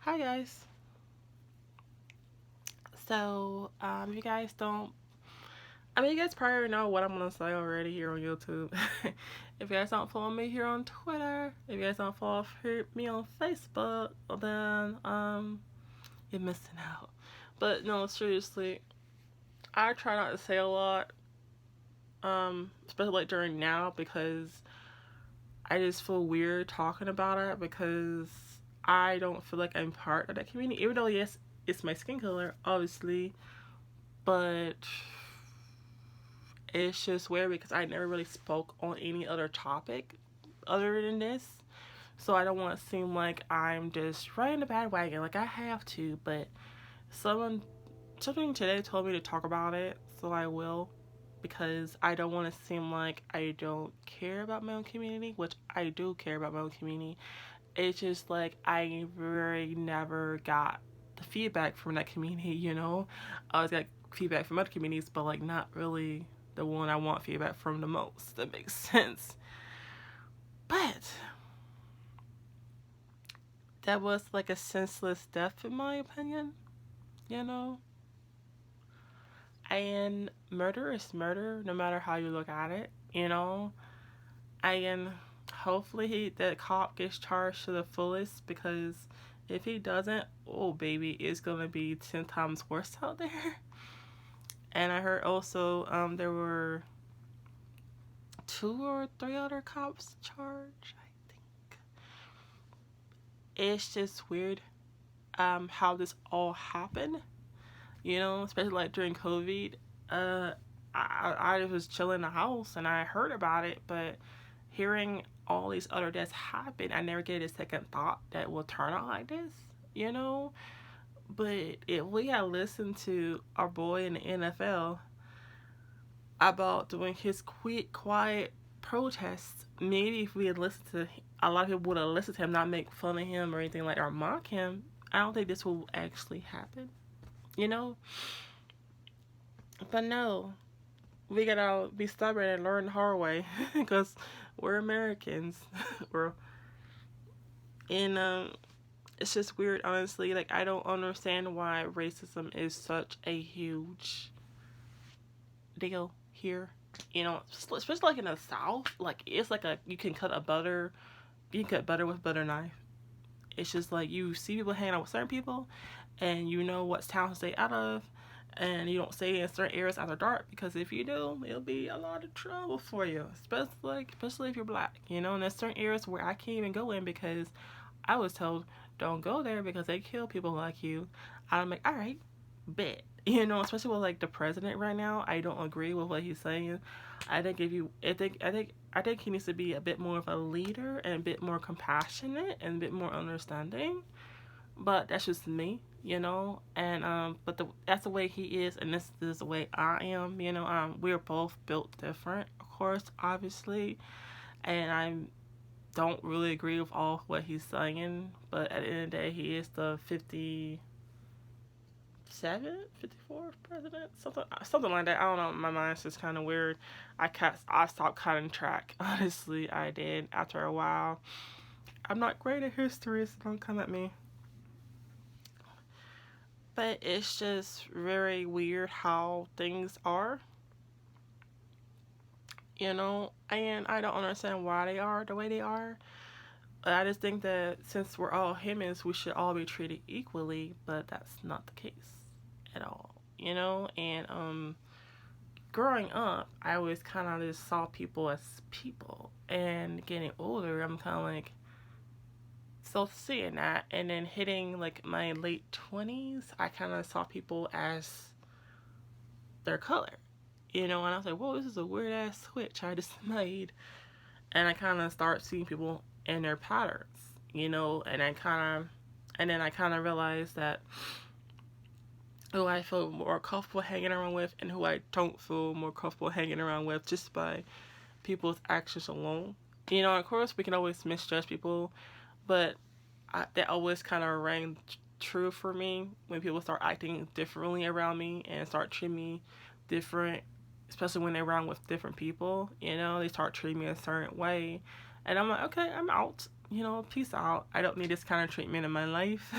Hi guys. You guys don't. You guys probably know what I'm gonna say already here on YouTube. If you guys don't follow me here on Twitter, if you guys don't follow me on Facebook, well then you're missing out. But no, seriously, I try not to say a lot, especially like during now because I just feel weird talking about it because I don't feel like I'm part of that community. Even though yes, it's my skin color, obviously, but it's just weird because I never really spoke on any other topic other than this. So I don't want to seem like I'm just riding the bandwagon. Like I have to, but someone something today told me to talk about it, so I will because I don't want to seem like I don't care about my own community, which I do care about my own community. It's just like I really never got the feedback from that community, I always got feedback from other communities, but like not really the one I want feedback from the most. That makes sense. But that was like a senseless death in my opinion, you know? And murder is murder no matter how you look at it. And hopefully the cop gets charged to the fullest because if he doesn't, oh baby, it's gonna be 10 times worse out there. And I heard also there were 2 or 3 other cops charged. I think it's just weird how this all happened. Especially like during COVID. Uh, I was chilling in the house and I heard about it, but hearing all these other deaths happen, I never get a second thought that will turn out like this, you know? But if we had listened to our boy in the NFL about doing his quiet protests, maybe if we had listened to a lot of people would have listened to him, not make fun of him or anything like or mock him. I don't think this will actually happen, you know? But no, we gotta be stubborn and learn the hard way because we're Americans. we're and It's just weird, honestly. Like I don't understand why racism is such a huge deal here. Especially like in the South, like it's like you can you can cut butter with butter knife. It's just like you see people hanging out with certain people, and you know what town to stay out of, and you don't stay in certain areas after dark because if you do, it'll be a lot of trouble for you, especially if you're black. And there's certain areas where I can't even go in because I was told don't go there because they kill people like you. I'm like, all right, bet. Especially with like the president right now, I don't agree with what he's saying. I think he needs to be a bit more of a leader and a bit more compassionate and a bit more understanding. But that's just me, And that's the way he is, and this is the way I am. We're both built different, of course, obviously, and I don't really agree with all what he's saying. But at the end of the day, he is the 54th president, something like that. I don't know. My mind's just kind of weird. I stopped cutting track. Honestly, I did after a while. I'm not great at history, so don't come at me. But it's just very weird how things are, and I don't understand why they are the way they are. I just think that since we're all humans, we should all be treated equally, but that's not the case at all, And growing up, I always kind of just saw people as people, and getting older, I'm kind of like still seeing that, and then hitting like my late 20s, I kind of saw people as their color, And I was like, whoa, this is a weird ass switch I just made. And I kind of start seeing people in their patterns, and then I kind of realized that who I feel more comfortable hanging around with and who I don't feel more comfortable hanging around with just by people's actions alone. Of course, we can always misjudge people, but that always kind of rang true for me when people start acting differently around me and start treating me different, especially when they're around with different people. They start treating me a certain way, and I'm like, okay, I'm out. peace out. I don't need this kind of treatment in my life.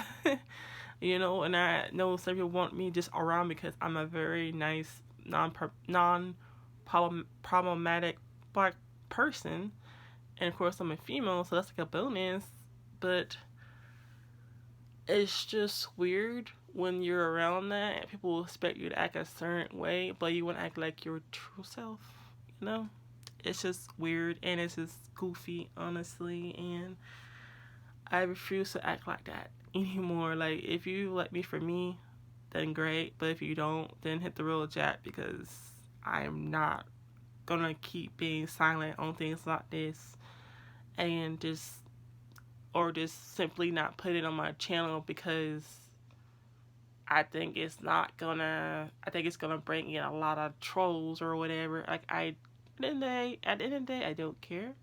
And I know some people want me just around because I'm a very nice, non problematic black person. And of course, I'm a female, so that's like a bonus. But it's just weird when you're around that and people expect you to act a certain way, but you want to act like your true self, you know? It's just weird and it's just goofy, honestly, and I refuse to act like that anymore. Like, if you like me for me, then great, but if you don't, then hit the road, Jack, because I'm not gonna keep being silent on things like this and just simply not put it on my channel because I think it's gonna bring in a lot of trolls or whatever. Like, at the end of the day, I don't care.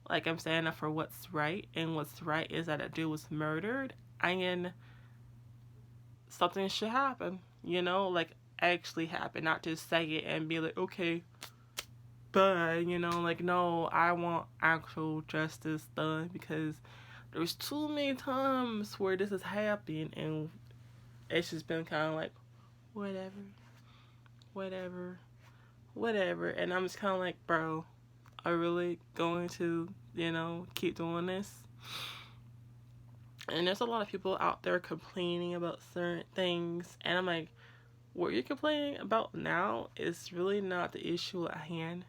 Like, I'm standing up for what's right, and what's right is that a dude was murdered, and something should happen, like actually happen, not just say it and be like, okay, but, like, no, I want actual justice done because there's too many times where this has happened, and it's just been kind of like, whatever, whatever, whatever. And I'm just kind of like, bro, are you really going to, keep doing this? And there's a lot of people out there complaining about certain things. And I'm like, what you're complaining about now is really not the issue at hand.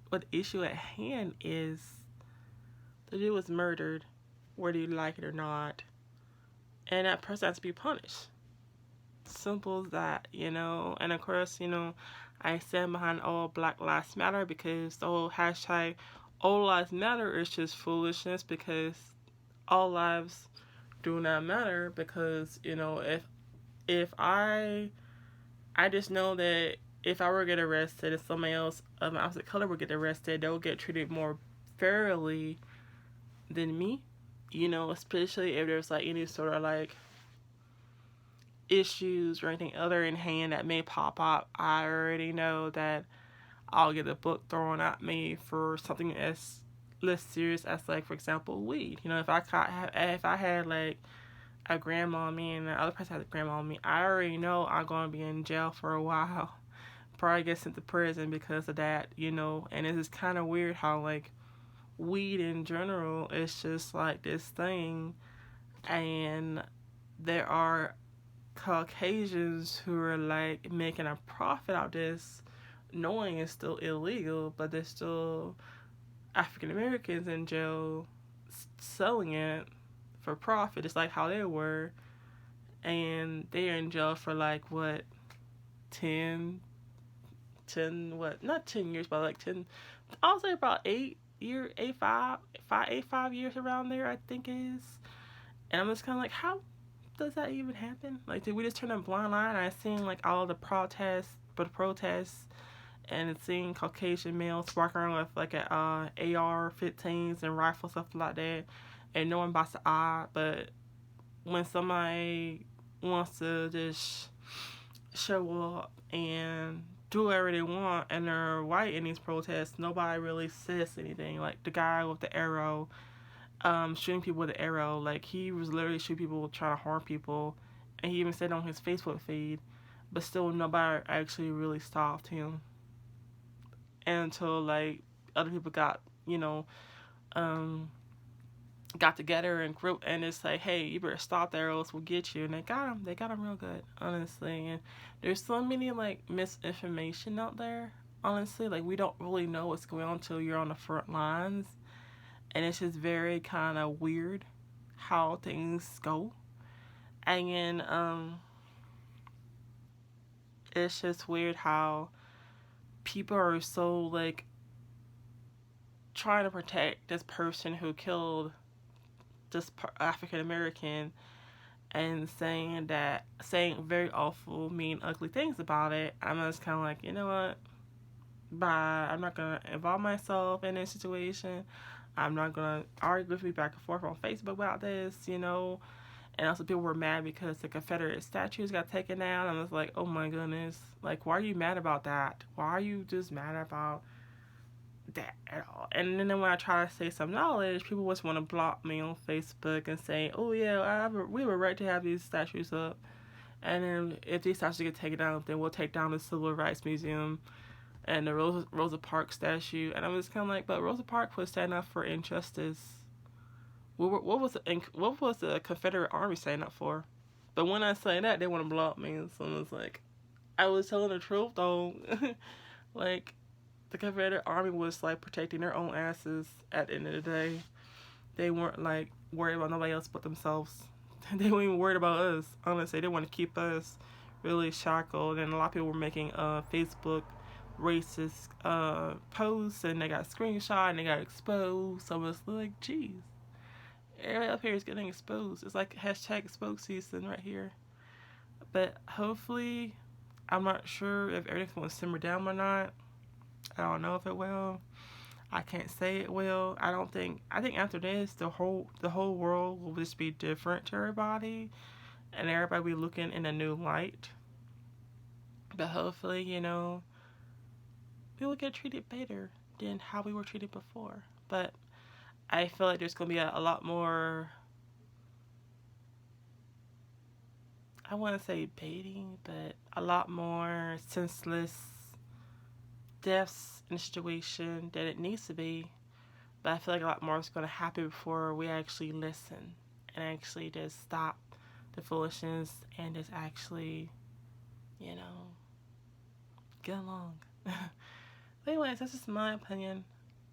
What the issue at hand is the dude was murdered, whether you like it or not. And that person has to be punished. Simple as that, And of course, I stand behind all Black Lives Matter because the whole hashtag all lives matter is just foolishness because all lives do not matter because, if I just know that if I were to get arrested and somebody else of my opposite color would get arrested, they'll get treated more fairly than me, especially if there's like any sort of like issues or anything other in hand that may pop up. I already know that I'll get a book thrown at me for something as less serious as, like, for example, weed. If I had like a grandma on me and the other person has a grandma on me, I already know I'm gonna be in jail for a while. Probably get sent to prison because of that, And it's just kind of weird how like weed in general is just like this thing, and there are Caucasians who are like making a profit out of this, knowing it's still illegal, but there's still African Americans in jail selling it for profit. It's like how they were, and they're in jail for like what, 10 what, not 10 years, but like 10, I'll say about 5 years around there, I think it is. And I'm just kind of like, how does that even happen? Like, did we just turn a blind eye? And I seen like all the protests, and seeing Caucasian males walking around with like a AR-15s and rifles, stuff like that, and no one bats an eye. But when somebody wants to just show up and do whatever they want and they're white in these protests, nobody really says anything. Like the guy with the arrow, shooting people with an arrow, like he was literally shooting people, trying to harm people, and he even said on his Facebook feed, but still nobody actually really stopped him until like other people got got together and group, and it's like, hey, you better stop there or else we'll get you. And they got him real good, honestly. And there's so many like misinformation out there, honestly. Like, we don't really know what's going on until you're on the front lines, and it's just very kind of weird how things go. And it's just weird how people are so like trying to protect this person who killed this African American and saying very awful, mean, ugly things about it. I'm just kind of like, you know what? Bye. I'm not gonna involve myself in this situation. I'm not gonna argue with me back and forth on Facebook about this, And also people were mad because the Confederate statues got taken down. I was like, oh my goodness. Like, why are you mad about that? Why are you just mad about that at all. And then when I try to say some knowledge, people just want to block me on Facebook and say, "Oh yeah, we were right to have these statues up." And then if these statues get taken down, then we'll take down the Civil Rights Museum and the Rosa Parks statue. And I'm just kind of like, but Rosa Parks was standing up for injustice. What was the Confederate Army standing up for? But when I say that, they want to block me. So it's like, I was telling the truth though. Like, the Confederate Army was like protecting their own asses at the end of the day. They weren't like worried about nobody else but themselves. They weren't even worried about us. Honestly, they want to keep us really shackled. And a lot of people were making Facebook racist posts, and they got screenshot and they got exposed. So it's like, geez, everybody up here is getting exposed. It's like hashtag expose season right here. But hopefully, I'm not sure if everything's going to simmer down or not. I don't know if it will. I can't say it will. I think after this the whole world will just be different to everybody, and everybody will be looking in a new light. But hopefully, we will get treated better than how we were treated before. But I feel like there's gonna be a lot more, I wanna say baiting, but a lot more senseless deaths in the situation than it needs to be. But I feel like a lot more is going to happen before we actually listen and actually just stop the foolishness and just actually, get along. But anyways, that's just my opinion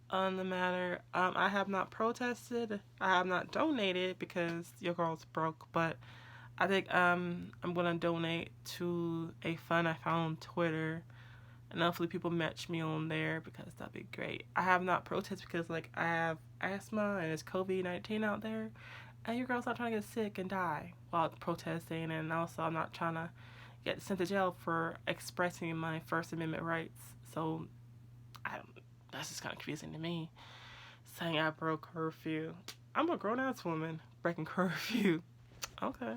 on the matter. I have not protested. I have not donated because your girl's broke. But I think I'm going to donate to a fund I found on Twitter. And hopefully people match me on there because that'd be great. I have not protested because like I have asthma and it's COVID-19 out there. And your girl's not trying to get sick and die while protesting. And also I'm not trying to get sent to jail for expressing my First Amendment rights. So that's just kind of confusing to me. Saying I broke curfew. I'm a grown-ass woman breaking curfew. Okay.